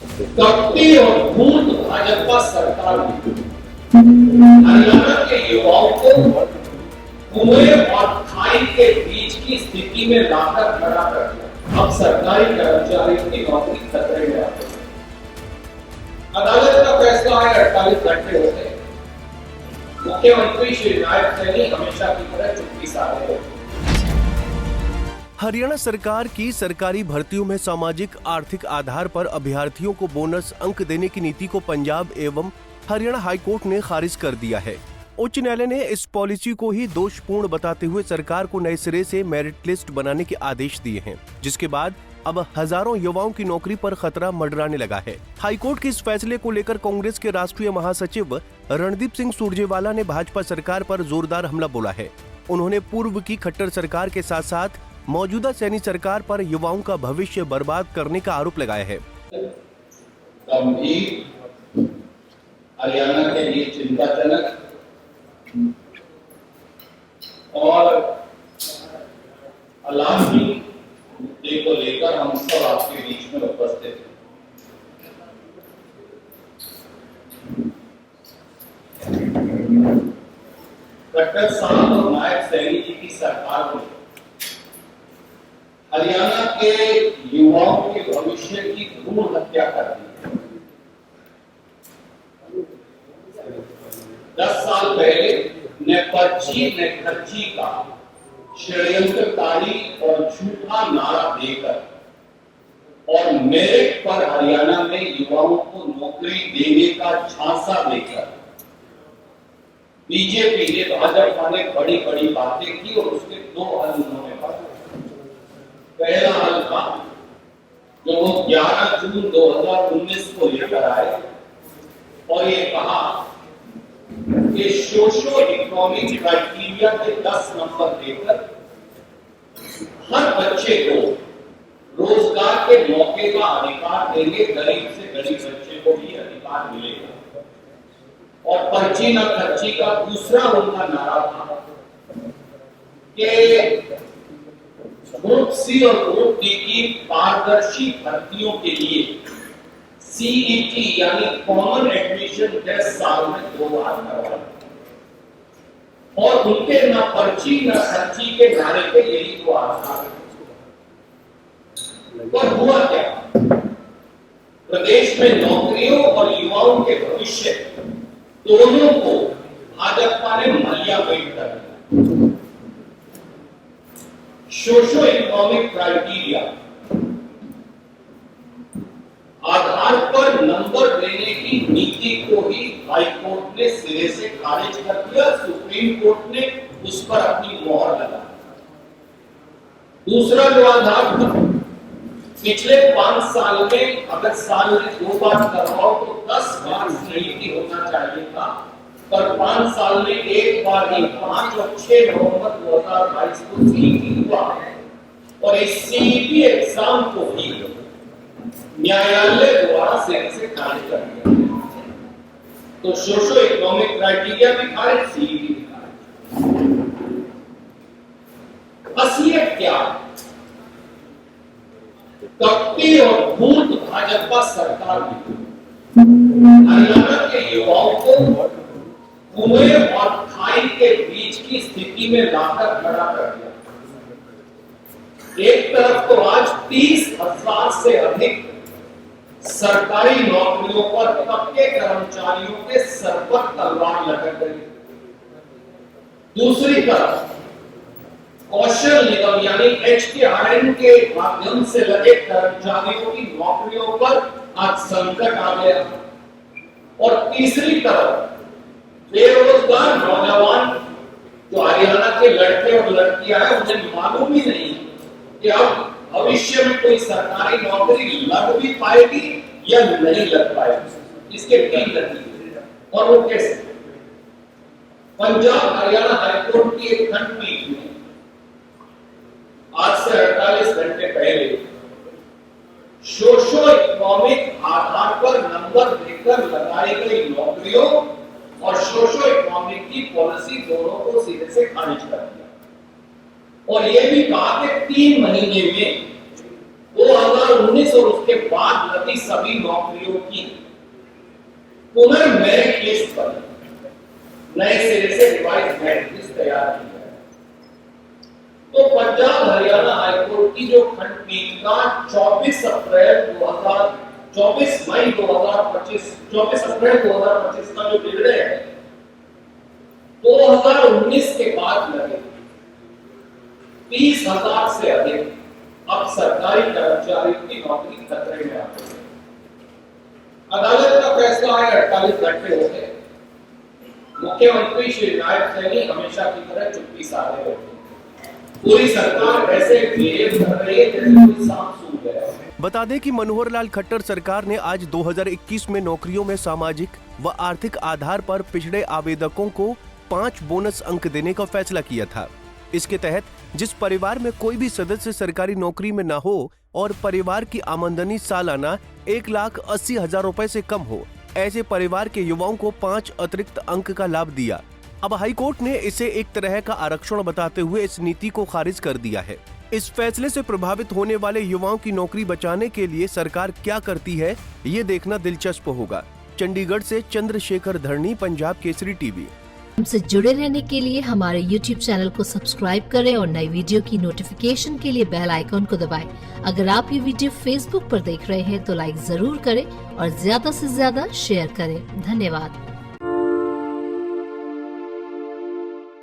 कपटी और भूत भाजपा सरकार हरियाणा के युवाओं को कुएं और खाई के बीच की स्थिति में लाकर खड़ा कर दिया। अब सरकारी कर्मचारियों की नौकरी खतरे में आ गई। अदालत का फैसला है 48 घंटे हो गए। मुख्यमंत्री श्री नायक सैनी हमेशा की तरह चुप्पी साधे रहे। हरियाणा सरकार की सरकारी भर्तियों में सामाजिक आर्थिक आधार पर अभ्यर्थियों को बोनस अंक देने की नीति को पंजाब एवं हरियाणा हाईकोर्ट ने खारिज कर दिया है। उच्च न्यायालय ने इस पॉलिसी को ही दोषपूर्ण बताते हुए सरकार को नए सिरे से मेरिट लिस्ट बनाने के आदेश दिए हैं, जिसके बाद अब हजारों युवाओं की नौकरी पर खतरा मंडराने लगा है। हाईकोर्ट के इस फैसले को लेकर कांग्रेस के राष्ट्रीय महासचिव रणदीप सिंह सुरजेवाला ने भाजपा सरकार पर जोरदार हमला बोला है। उन्होंने पूर्व की खट्टर सरकार के साथ साथ मौजूदा सैनी सरकार पर युवाओं का भविष्य बर्बाद करने का आरोप लगाया है। गंभीर, हरियाणा के लिए चिंताजनक और अलार्मी मुद्दे को लेकर हम सब आपके बीच में उपस्थित हैं। खट्टर साहब और नायक सैनी जी की सरकार ने हरियाणा के युवाओं के भविष्य की भ्रूण हत्या कर दी। 10 साल पहले न पर्ची न खर्ची का षड्यंत्रकारी और झूठा नारा देकर और मेरिट पर हरियाणा में युवाओं को नौकरी देने का झांसा देकर बीजेपी ने, भाजपा ने बड़ी बड़ी बातें की और उसके 2 हल उन्होंने बताए। पहला हल था जो वो 11 जून 2019 को लेकर आए और ये कहा कि सोशो इकोनॉमिक क्राइटेरिया के 10 नंबर देकर हर बच्चे को रोजगार के मौके का अधिकार देंगे। गरीब से गरीब बच्चे को भी अधिकार मिलेगा। और पर्ची न खर्ची का दूसरा उनका नारा था कि ग्रुप सी और ग्रुप डी की पारदर्शी भर्तियों के लिए सीईटी यानी कॉमन एडमिशन टेस्ट साल में 2 बार करवाना और उनके न पर्ची न खर्ची के नारे पे यही 2 आधार। पर हुआ क्या? प्रदेश में नौकरियों और युवाओं के भविष्य दोनों को भाजपा ने मलियामेट कर दिया। सोशो इकोनॉमिक क्राइटेरिया आधार पर नंबर देने की नीति को ही हाईकोर्ट ने सिरे से खारिज कर दिया। सुप्रीम कोर्ट ने उस पर अपनी मोहर लगा। दूसरा जो आधार था, पिछले 5 साल में अगर साल में 2 बार करवाओ तो 10 बार सीईटी होना चाहिए था, पर 5 साल में 1 बार ही 5 और 6 नवंबर 2022 को सीईटी हुआ है और इस सीईटी एग्जाम को भी न्यायालय द्वारा से खारिज कर दिया। तो सोशो इकोनॉमिक क्राइटेरिया भी खारिज, सीईटी भी खारिज। असलियत क्या? कपटी और भूत भाजपा सरकार ने हरियाणा के युवाओं को कुएं और खाई के बीच की स्थिति में लाकर खड़ा कर दिया। एक तरफ तो आज 30,000 से अधिक सरकारी नौकरियों पर पक्के कर्मचारियों के सर पर तलवार लटक गई। दूसरी तरफ कौशल निगम यानी HKRN के माध्यम से लगे कर्मचारियों की नौकरियों पर आज संकट आ गया। और तीसरी तरफ बेरोजगार नौजवान जो हरियाणा के लड़के और लड़कियां हैं, उन्हें मालूम ही नहीं कि अब भविष्य में कोई सरकारी नौकरी लग भी पाएगी या नहीं लग पाएगी। इसके 3 नतीजे और वो कैसे? पंजाब हरियाणा हाईकोर्ट की एक खंडपीठ में आज से 48 घंटे पहले सोशो इकोनॉमिक आधार पर नंबर देकर लगाई गई नौकरियों और सोशो इकोनॉमिक की पॉलिसी दोनों को सीधे से खारिज कर दिया और यह भी कहा कि 3 महीने में 2019 और उसके बाद लगी सभी नौकरियों की पुनर्मेरिट लिस्ट पर नए सिरे से रिवाइज मेरिट लिस्ट तैयार की है। तो पंजाब हरियाणा हाईकोर्ट की जो खंडपीठ का 24 मई 2025 का जो निर्णय है, 2019 के बाद लगे 30,000 से अधिक अब सरकारी कर्मचारियों की नौकरी खतरे में आ गई है। अदालत का फैसला आए 48 घंटे हो गए। मुख्यमंत्री श्री नायब सैनी हमेशा की तरह चुप्पी साधे रहते हैं। पूरी सरकार ऐसे बिहेव कर रही है जैसे कोई सांप सूंघ गया है। बता दें कि मनोहर लाल खट्टर सरकार ने आज 2021 में नौकरियों में सामाजिक व आर्थिक आधार पर पिछड़े आवेदकों को 5 बोनस अंक देने का फैसला किया था। इसके तहत जिस परिवार में कोई भी सदस्य सरकारी नौकरी में न हो और परिवार की आमदनी सालाना 1,80,000 रुपए से कम हो, ऐसे परिवार के युवाओं को 5 अतिरिक्त अंक का लाभ दिया। अब हाईकोर्ट ने इसे एक तरह का आरक्षण बताते हुए इस नीति को खारिज कर दिया है। इस फैसले से प्रभावित होने वाले युवाओं की नौकरी बचाने के लिए सरकार क्या करती है, ये देखना दिलचस्प होगा। चंडीगढ़ से चंद्रशेखर धरनी, पंजाब केसरी टीवी। हमसे जुड़े रहने के लिए हमारे YouTube चैनल को सब्सक्राइब करें और नई वीडियो की नोटिफिकेशन के लिए बेल आइकॉन को दबाएं। अगर आप ये वीडियो Facebook पर देख रहे हैं तो लाइक जरूर करें और ज्यादा से ज्यादा शेयर करें। धन्यवाद।